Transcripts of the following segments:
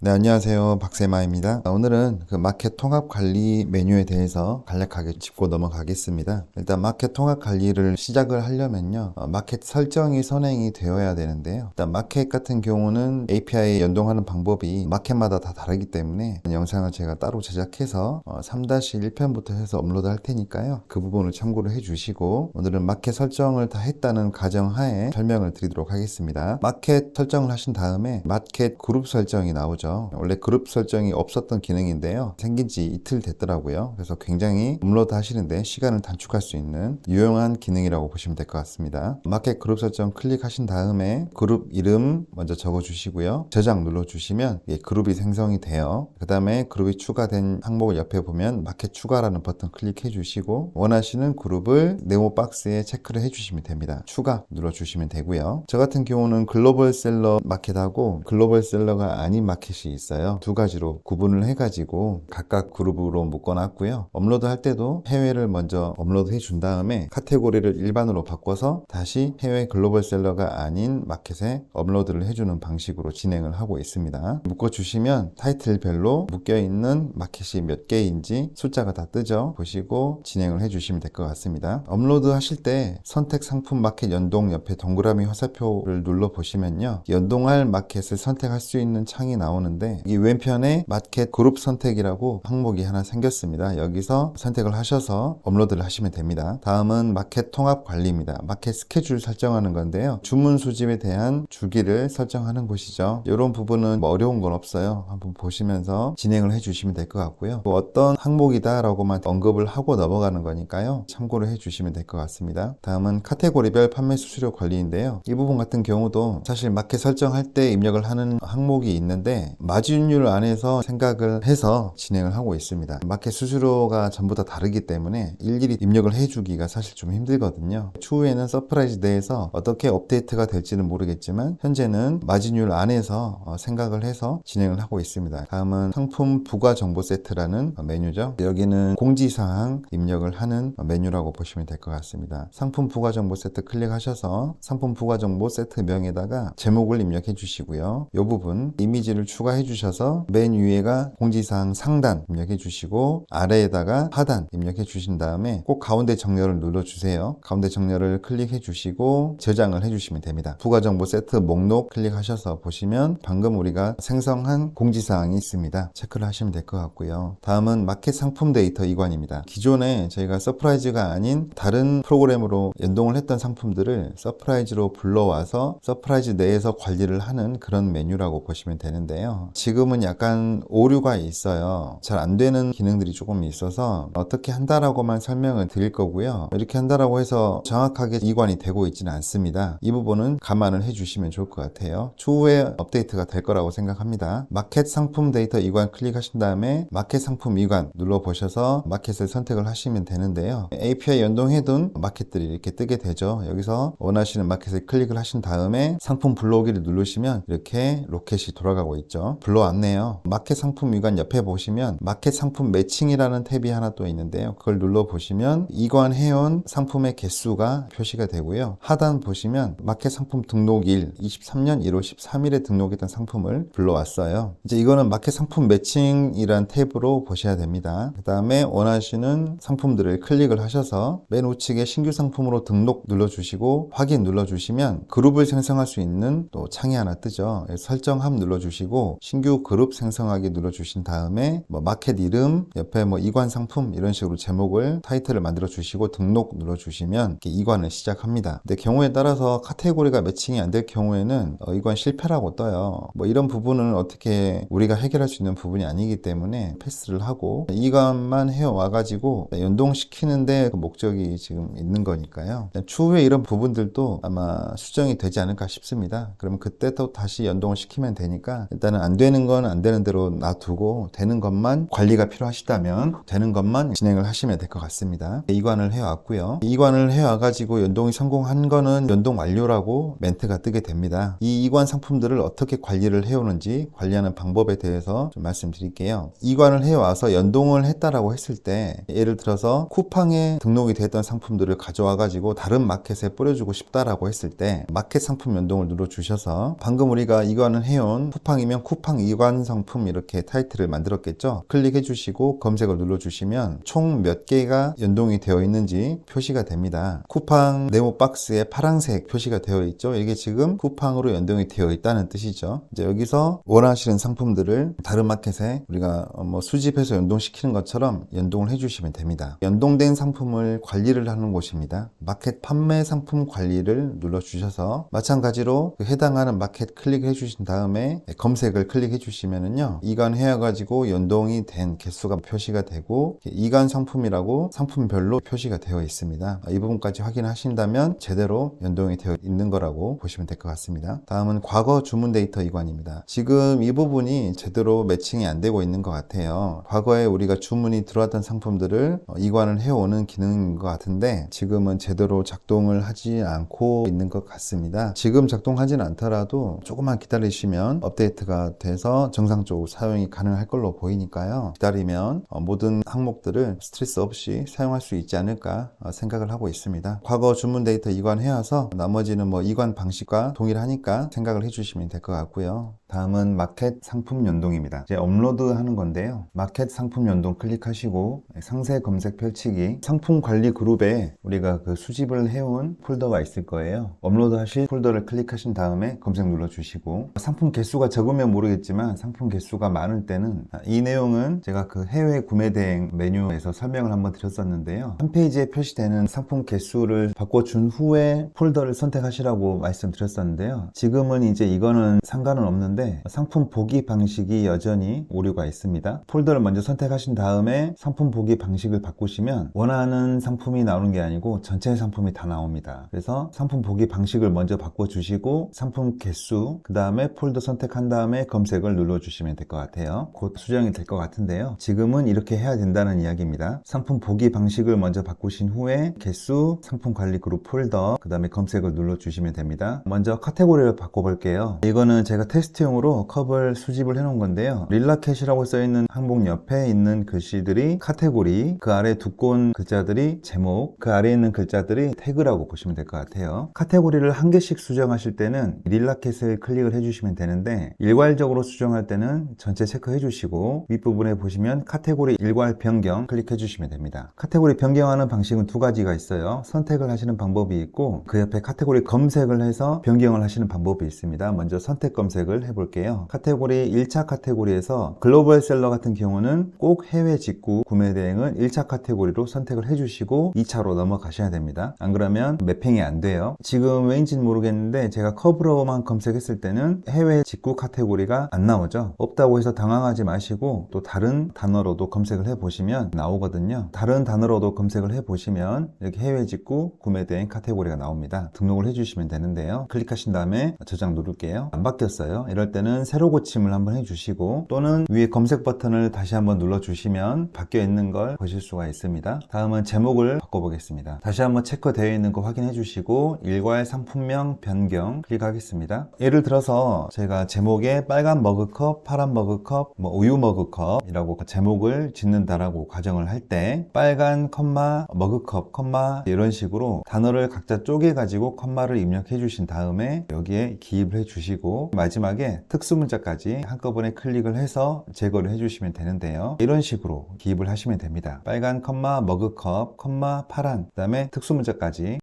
네, 안녕하세요. 박세마입니다. 오늘은 그 마켓 통합 관리 메뉴에 대해서 간략하게 짚고 넘어가겠습니다. 일단 마켓 통합 관리를 시작을 하려면요, 마켓 설정이 선행이 되어야 되는데요. 일단 마켓 같은 경우는 API 연동하는 방법이 마켓마다 다 다르기 때문에 영상을 제가 따로 제작해서 3-1편부터 해서 업로드 할 테니까요. 그 부분을 참고를 해주시고, 오늘은 마켓 설정을 다 했다는 가정하에 설명을 드리도록 하겠습니다. 마켓 설정을 하신 다음에 마켓 그룹 설정이 나오죠. 원래 그룹 설정이 없었던 기능인데요, 생긴 지 이틀 됐더라고요. 그래서 굉장히 업로드 하시는데 시간을 단축할 수 있는 유용한 기능이라고 보시면 될 것 같습니다. 마켓 그룹 설정 클릭하신 다음에 그룹 이름 먼저 적어 주시고요, 저장 눌러 주시면 그룹이 생성이 돼요. 그 다음에 그룹이 추가된 항목을 옆에 보면 마켓 추가라는 버튼 클릭해 주시고, 원하시는 그룹을 네모 박스에 체크를 해 주시면 됩니다. 추가 눌러 주시면 되고요. 저 같은 경우는 글로벌 셀러 마켓하고 글로벌 셀러가 아닌 마켓이 있어요. 두 가지로 구분을 해가지고 각각 그룹으로 묶어놨고요. 업로드 할 때도 해외를 먼저 업로드 해준 다음에 카테고리를 일반으로 바꿔서 다시 해외 글로벌 셀러가 아닌 마켓에 업로드를 해주는 방식으로 진행을 하고 있습니다. 묶어주시면 타이틀별로 묶여있는 마켓이 몇 개인지 숫자가 다 뜨죠. 보시고 진행을 해주시면 될 것 같습니다. 업로드 하실 때 선택 상품 마켓 연동 옆에 동그라미 화살표를 눌러 보시면요, 연동할 마켓을 선택할 수 있는 창이 나오는데, 이 왼편에 마켓 그룹 선택이라고 항목이 하나 생겼습니다. 여기서 선택을 하셔서 업로드를 하시면 됩니다. 다음은 마켓 통합 관리입니다. 마켓 스케줄 설정하는 건데요, 주문 수집에 대한 주기를 설정하는 곳이죠. 이런 부분은 뭐 어려운 건 없어요. 한번 보시면서 진행을 해주시면 될 것 같고요. 또 어떤 항목이다 라고만 언급을 하고 넘어가는 거니까요, 참고를 해주시면 될 것 같습니다. 다음은 카테고리별 판매 수수료 관리인데요, 이 부분 같은 경우도 사실 마켓 설정할 때 입력을 하는 항목이 있는데 마진율 안에서 생각을 해서 진행을 하고 있습니다. 마켓 수수료가 전부 다 다르기 때문에 일일이 입력을 해주기가 사실 좀 힘들거든요. 추후에는 서프라이즈 내에서 어떻게 업데이트가 될지는 모르겠지만 현재는 마진율 안에서 생각을 해서 진행을 하고 있습니다. 다음은 상품 부가 정보 세트라는 메뉴죠. 여기는 공지사항 입력을 하는 메뉴라고 보시면 될 것 같습니다. 상품 부가 정보 세트 클릭하셔서 상품 부가 정보 세트명에다가 제목을 입력해 주시고요. 이 부분 이미지를 추가해 주셔서 맨 위에가 공지사항 상단 입력해 주시고, 아래에다가 하단 입력해 주신 다음에 꼭 가운데 정렬을 눌러 주세요. 가운데 정렬을 클릭해 주시고 저장을 해 주시면 됩니다. 부가정보 세트 목록 클릭하셔서 보시면 방금 우리가 생성한 공지사항이 있습니다. 체크를 하시면 될 것 같고요. 다음은 마켓 상품 데이터 이관입니다. 기존에 저희가 서프라이즈가 아닌 다른 프로그램으로 연동을 했던 상품들을 서프라이즈로 불러와서 서프라이즈 내에서 관리를 하는 그런 메뉴라고 보시면 되는데요, 지금은 약간 오류가 있어요. 잘 안 되는 기능들이 조금 있어서 어떻게 한다라고만 설명을 드릴 거고요, 이렇게 한다라고 해서 정확하게 이관이 되고 있지는 않습니다. 이 부분은 감안을 해주시면 좋을 것 같아요. 추후에 업데이트가 될 거라고 생각합니다. 마켓 상품 데이터 이관 클릭하신 다음에 마켓 상품 이관 눌러 보셔서 마켓을 선택을 하시면 되는데요, API 연동해둔 마켓들이 이렇게 뜨게 되죠. 여기서 원하시는 마켓을 클릭을 하신 다음에 상품 불러오기를 누르시면 이렇게 로켓이 돌아가고 있죠. 불러왔네요. 마켓 상품 위관 옆에 보시면 마켓 상품 매칭이라는 탭이 하나 또 있는데요, 그걸 눌러 보시면 이관해온 상품의 개수가 표시가 되고요, 하단 보시면 마켓 상품 등록일 23년 1월 13일에 등록했던 상품을 불러왔어요. 이제 이거는 마켓 상품 매칭이란 탭으로 보셔야 됩니다. 그 다음에 원하시는 상품들을 클릭을 하셔서 맨 우측에 신규 상품으로 등록 눌러주시고 확인 눌러주시면 그룹을 생성할 수 있는 또 창이 하나 뜨죠. 설정함 눌러주시고 신규 그룹 생성하기 눌러주신 다음에 마켓 이름 옆에 이관 상품 이런 식으로 제목을 타이틀을 만들어 주시고 등록 눌러주시면 이관을 시작합니다. 근데 경우에 따라서 카테고리가 매칭이 안 될 경우에는 이관 실패라고 떠요. 이런 부분은 어떻게 우리가 해결할 수 있는 부분이 아니기 때문에 패스를 하고 이관만 해와 가지고 연동시키는데 그 목적이 지금 있는 거니까요. 추후에 이런 부분들도 아마 수정이 되지 않을까 싶습니다. 그러면 그때 또 다시 연동을 시키면 되니까 일단은 안 되는 건 안 되는 대로 놔두고 되는 것만 관리가 필요하시다면 되는 것만 진행을 하시면 될 것 같습니다. 이관을 해왔고요. 이관을 해와가지고 연동이 성공한 거는 연동 완료라고 멘트가 뜨게 됩니다. 이 이관 상품들을 어떻게 관리를 해오는지 관리하는 방법에 대해서 좀 말씀드릴게요. 이관을 해와서 연동을 했다라고 했을 때 예를 들어서 쿠팡에 등록이 됐던 상품들을 가져와가지고 다른 마켓에 뿌려주고 싶다라고 했을 때 마켓 상품 연동을 눌러주셔서 방금 우리가 이관을 해온 쿠팡이면 쿠팡 이관 상품 이렇게 타이틀을 만들었겠죠. 클릭해 주시고 검색을 눌러 주시면 총 몇 개가 연동이 되어 있는지 표시가 됩니다. 쿠팡 네모 박스에 파란색 표시가 되어 있죠. 이게 지금 쿠팡으로 연동이 되어 있다는 뜻이죠. 이제 여기서 원하시는 상품들을 다른 마켓에 우리가 수집해서 연동시키는 것처럼 연동을 해주시면 됩니다. 연동된 상품을 관리를 하는 곳입니다. 마켓 판매 상품 관리를 눌러주셔서 마찬가지로 해당하는 마켓 클릭해 주신 다음에 검색을 클릭해 주시면은요, 이관해가지고 연동이 된 개수가 표시가 되고 이관 상품이라고 상품별로 표시가 되어 있습니다. 이 부분까지 확인하신다면 제대로 연동이 되어 있는 거라고 보시면 될 것 같습니다. 다음은 과거 주문 데이터 이관입니다. 지금 이 부분이 제대로 매칭이 안 되고 있는 것 같아요. 과거에 우리가 주문이 들어왔던 상품들을 이관을 해오는 기능인 것 같은데 지금은 제대로 작동을 하지 않고 있는 것 같습니다. 지금 작동하지는 않더라도 조금만 기다리시면 업데이트가 돼서 정상적으로 사용이 가능할 걸로 보이니까요. 기다리면 모든 항목들을 스트레스 없이 사용할 수 있지 않을까 생각을 하고 있습니다. 과거 주문 데이터 이관해와서 나머지는 이관 방식과 동일하니까 생각을 해주시면 될 것 같고요. 다음은 마켓 상품 연동입니다. 이제 업로드 하는 건데요. 마켓 상품 연동 클릭하시고 상세 검색 펼치기, 상품 관리 그룹에 우리가 그 수집을 해온 폴더가 있을 거예요. 업로드 하실 폴더를 클릭하신 다음에 검색 눌러주시고, 상품 개수가 적으면 모르겠지만 상품 개수가 많을 때는 이 내용은 제가 그 해외 구매 대행 메뉴에서 설명을 한번 드렸었는데요. 한 페이지에 표시되는 상품 개수를 바꿔준 후에 폴더를 선택하시라고 말씀드렸었는데요. 지금은 이제 이거는 상관은 없는데 상품 보기 방식이 여전히 오류가 있습니다. 폴더를 먼저 선택하신 다음에 상품 보기 방식을 바꾸시면 원하는 상품이 나오는 게 아니고 전체 상품이 다 나옵니다. 그래서 상품 보기 방식을 먼저 바꿔주시고 상품 개수, 그 다음에 폴더 선택한 다음에 검색을 눌러주시면 될 것 같아요. 곧 수정이 될 것 같은데요. 지금은 이렇게 해야 된다는 이야기입니다. 상품 보기 방식을 먼저 바꾸신 후에 개수, 상품 관리 그룹 폴더, 그 다음에 검색을 눌러주시면 됩니다. 먼저 카테고리를 바꿔볼게요. 이거는 제가 테스트용으로 컵을 수집을 해놓은 건데요. 릴라켓이라고 써있는 항목 옆에 있는 글씨들이 카테고리, 그 아래 두꺼운 글자들이 제목, 그 아래에 있는 글자들이 태그라고 보시면 될 것 같아요. 카테고리를 한 개씩 수정하실 때는 릴라켓을 클릭을 해주시면 되는데 일괄적으로 수정할 때는 전체 체크해 주시고 윗부분에 보시면 카테고리 일괄 변경 클릭해 주시면 됩니다. 카테고리 변경하는 방식은 두 가지가 있어요. 선택을 하시는 방법이 있고 그 옆에 카테고리 검색을 해서 변경을 하시는 방법이 있습니다. 먼저 선택 검색을 해볼게요. 카테고리 1차 카테고리에서 글로벌 셀러 같은 경우는 꼭 해외 직구 구매 대행은 1차 카테고리로 선택을 해주시고 2차로 넘어가셔야 됩니다. 안 그러면 매핑이 안 돼요. 지금 왜인지는 모르겠는데 제가 컵으로만 검색했을 때는 해외 직구 카테고리가 안 나오죠. 없다고 해서 당황하지 마시고 또 다른 단어로도 검색을 해보시면 나오거든요. 다른 단어로도 검색을 해보시면 이렇게 해외 직구 구매 대행 카테고리가 나옵니다. 등록을 해주시면 되는데요. 클릭하신 다음에 저장 누를게요. 안 바뀌었어요. 이럴 때는 새로 고침을 한번 해주시고 또는 위에 검색 버튼을 다시 한번 눌러주시면 바뀌어 있는 걸 보실 수가 있습니다. 다음은 제목을 바꿔보겠습니다. 다시 한번 체크되어 있는 거 확인해 주시고 일괄 상품명 변경 클릭하겠습니다. 예를 들어서 제가 제목에 빨간 머그컵, 파란 머그컵, 우유 머그컵이라고 제목을 짓는다라고 가정을 할 때 빨간 컴마 머그컵 컴마 이런 식으로 단어를 각자 쪼개 가지고 컴마를 입력해 주신 다음에 여기에 기입을 해 주시고 마지막에 특수문자까지 한꺼번에 클릭을 해서 제거를 해주시면 되는데요. 이런 식으로 기입을 하시면 됩니다. 빨간 컴마 머그컵 컴마 파란, 그 다음에 특수문자까지.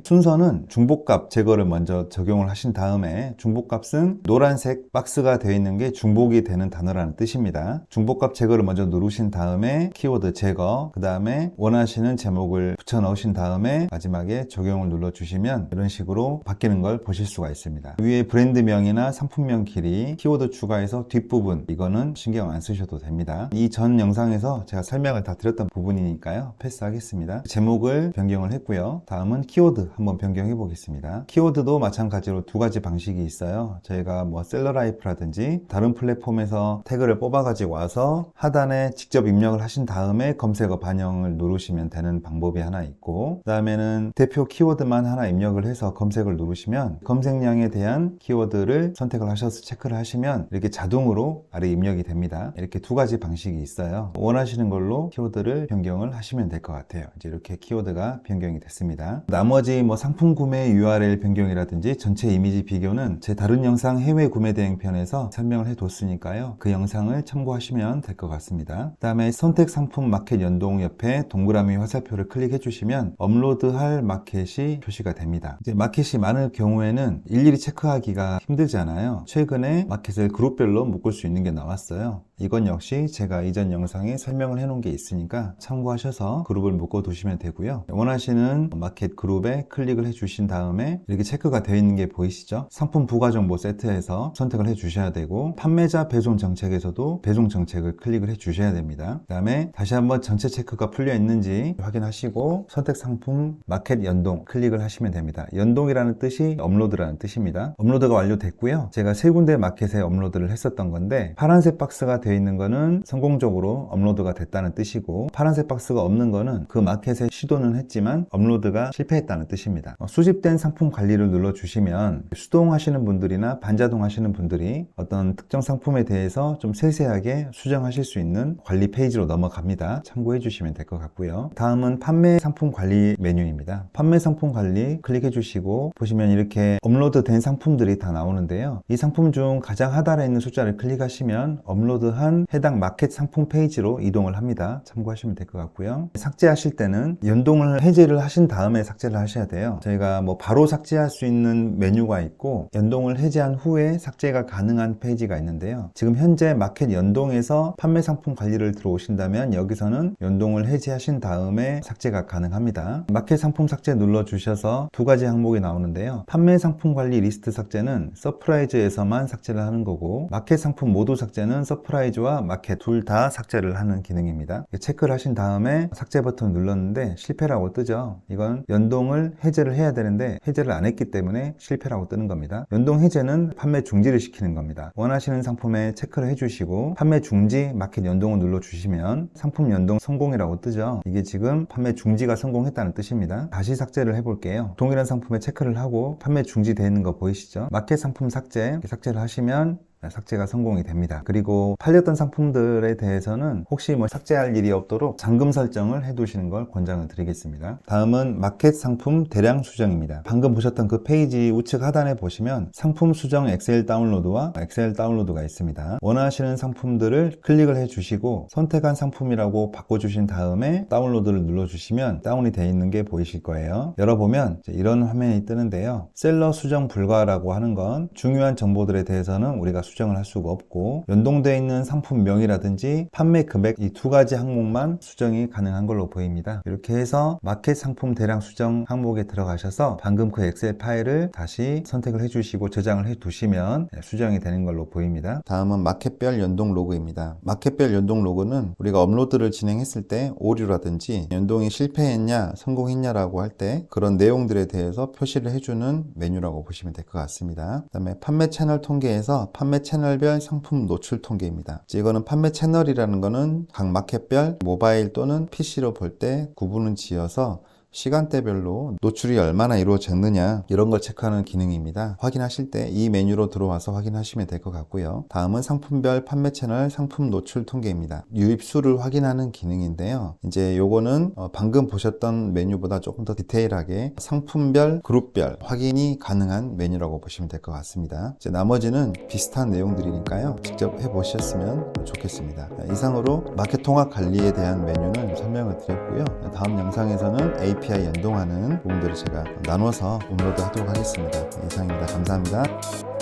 순서는 중복값 제거를 먼저 적용을 하신 다음에 중복값은 노란색 박스가 되어 있는 게 중복이 되는 단어라는 뜻입니다. 중복값 제거를 먼저 누르신 다음에 키워드 제거, 그 다음에 원하시는 제목을 붙여 넣으신 다음에 마지막에 적용을 눌러주시면 이런 식으로 바뀌는 걸 보실 수가 있습니다. 위에 브랜드명이나 상품명 길이, 키워드 추가해서 뒷부분 이거는 신경 안 쓰셔도 됩니다. 이 전 영상에서 제가 설명을 다 드렸던 부분이니까요. 패스하겠습니다. 제목을 변경을 했고요. 다음은 키워드 한번 변경해 보겠습니다. 키워드도 마찬가지로 두 가지 방식이 있어요. 저희가 셀러라이프라든지 다른 플랫폼에서 태그를 뽑아 가지고 와서 하단에 직접 입력을 하신 다음에 검색어 반영을 누르시면 되는 방법이 하나 있고, 그 다음에는 대표 키워드만 하나 입력을 해서 검색을 누르시면 검색량에 대한 키워드를 선택을 하셔서 체크를 하시면 이렇게 자동으로 아래 입력이 됩니다. 이렇게 두 가지 방식이 있어요. 원하시는 걸로 키워드를 변경을 하시면 될 것 같아요. 이제 이렇게 키워드가 변경이 됐습니다. 나머지 뭐 상품 구매 URL 변경이라든지 전체 이미지 비교는 제 다른 영상 해외 구매 대행 편에서 설명을 해뒀으니까요. 그 영상을 참고하시면 될 것 같습니다. 그 다음에 선택 상품 마켓 연동 옆에 동그라미 화살표를 클릭해 주시면 업로드할 마켓이 표시가 됩니다. 이제 마켓이 많을 경우에는 일일이 체크하기가 힘들잖아요. 최근에 마켓을 그룹별로 묶을 수 있는 게 나왔어요. 이건 역시 제가 이전 영상에 설명을 해놓은 게 있으니까 참고하셔서 그룹을 묶어 두시면 되고요. 원하시는 마켓 그룹에 클릭을 해주신 다음에 이렇게 체크가 되어 있는 게 보이시죠? 상품 부가 정보 세트에서 선택을 해 주셔야 되고, 판매자 배송 정책에서도 배송 정책을 클릭을 해 주셔야 됩니다. 그 다음에 다시 한번 전체 체크가 풀려 있는지 확인하시고 선택 상품 마켓 연동 클릭을 하시면 됩니다. 연동이라는 뜻이 업로드라는 뜻입니다. 업로드가 완료됐고요. 제가 세 군데 마켓에 업로드를 했었던 건데, 파란색 박스가 되어 있는 거는 성공적으로 업로드가 됐다는 뜻이고, 파란색 박스가 없는 거는 그 마켓에 시도는 했지만 업로드가 실패했다는 뜻입니다. 수집된 상품 관리를 눌러주시면 수동하시는 분들이나 반자동 하시는 분들이 어떤 특정 상품에 대해서 좀 세세하게 수정하실 수 있는 관리 페이지로 넘어갑니다. 참고해 주시면 될 것 같고요. 다음은 판매 상품 관리 메뉴입니다. 판매 상품 관리 클릭해 주시고 보시면 이렇게 업로드된 상품들이 다 나오는데요. 이 상품 중 가장 하단에 있는 숫자를 클릭하시면 업로드한 해당 마켓 상품 페이지로 이동을 합니다. 참고하시면 될 것 같고요. 삭제하실 때는 연동을 해제를 하신 다음에 삭제를 하셔야 돼요. 저희가 뭐 바로 삭제할 수 있는 메뉴가 있고, 연동을 해제한 후에 삭제가 가능한 페이지가 있는데요. 지금 현재 마켓 연동에서 판매 상품 관리를 들어오신다면 여기서는 연동을 해제하신 다음에 삭제가 가능합니다. 마켓 상품 삭제 눌러주셔서 두 가지 항목이 나오는데요. 판매 상품 관리 리스트 삭제는 서프라이즈에서만 삭제를 하는 거고, 마켓 상품 모두 삭제는 서프라이즈와 마켓 둘 다 삭제를 하는 기능입니다. 체크를 하신 다음에 삭제 버튼을 눌렀는데 실패라고 뜨죠. 이건 연동을 해제를 해야 되는데 해제를 안 했기 때문에 실패라고 뜨는 겁니다. 연동 해제는 판매 중지를 시키는 겁니다. 원하시는 상품에 체크를 해주시고 판매 중지 마켓 연동을 눌러주시면 상품 연동 성공이라고 뜨죠. 이게 지금 판매 중지가 성공했다는 뜻입니다. 다시 삭제를 해볼게요. 동일한 상품에 체크를 하고 판매 중지되어 있는 거 보이시죠? 마켓 상품 삭제, 삭제를 하시면 삭제가 성공이 됩니다. 그리고 팔렸던 상품들에 대해서는 혹시 뭐 삭제할 일이 없도록 잠금 설정을 해 두시는 걸 권장을 드리겠습니다. 다음은 마켓 상품 대량 수정입니다. 방금 보셨던 그 페이지 우측 하단에 보시면 상품 수정 엑셀 다운로드와 엑셀 다운로드가 있습니다. 원하시는 상품들을 클릭을 해 주시고 선택한 상품이라고 바꿔주신 다음에 다운로드를 눌러주시면 다운이 되어 있는 게 보이실 거예요. 열어보면 이런 화면이 뜨는데요. 셀러 수정 불가라고 하는 건 중요한 정보들에 대해서는 우리가 수정을 할 수가 없고, 연동되어 있는 상품명이라든지 판매 금액 이 두 가지 항목만 수정이 가능한 걸로 보입니다. 이렇게 해서 마켓 상품 대량 수정 항목에 들어가셔서 방금 그 엑셀 파일을 다시 선택을 해주시고 저장을 해두시면 수정이 되는 걸로 보입니다. 다음은 마켓별 연동 로그입니다. 마켓별 연동 로그는 우리가 업로드를 진행했을 때 오류라든지 연동이 실패했냐 성공했냐라고 할 때 그런 내용들에 대해서 표시를 해주는 메뉴라고 보시면 될 것 같습니다. 그 다음에 판매 채널 통계에서 판매 채널별 상품 노출 통계입니다. 이거는 판매 채널이라는 거는 각 마켓별 모바일 또는 PC로 볼 때 구분을 지어서 시간대별로 노출이 얼마나 이루어졌느냐 이런 걸 체크하는 기능입니다. 확인하실 때 이 메뉴로 들어와서 확인하시면 될 것 같고요. 다음은 상품별 판매 채널 상품 노출 통계입니다. 유입수를 확인하는 기능인데요. 이제 요거는 방금 보셨던 메뉴보다 조금 더 디테일하게 상품별, 그룹별 확인이 가능한 메뉴라고 보시면 될 것 같습니다. 이제 나머지는 비슷한 내용들이니까요. 직접 해보셨으면 좋겠습니다. 이상으로 마켓 통합 관리에 대한 메뉴는 설명을 드렸고요. 다음 영상에서는 API 연동하는 부분들을 제가 나눠서 업로드 하도록 하겠습니다. 이상입니다. 감사합니다.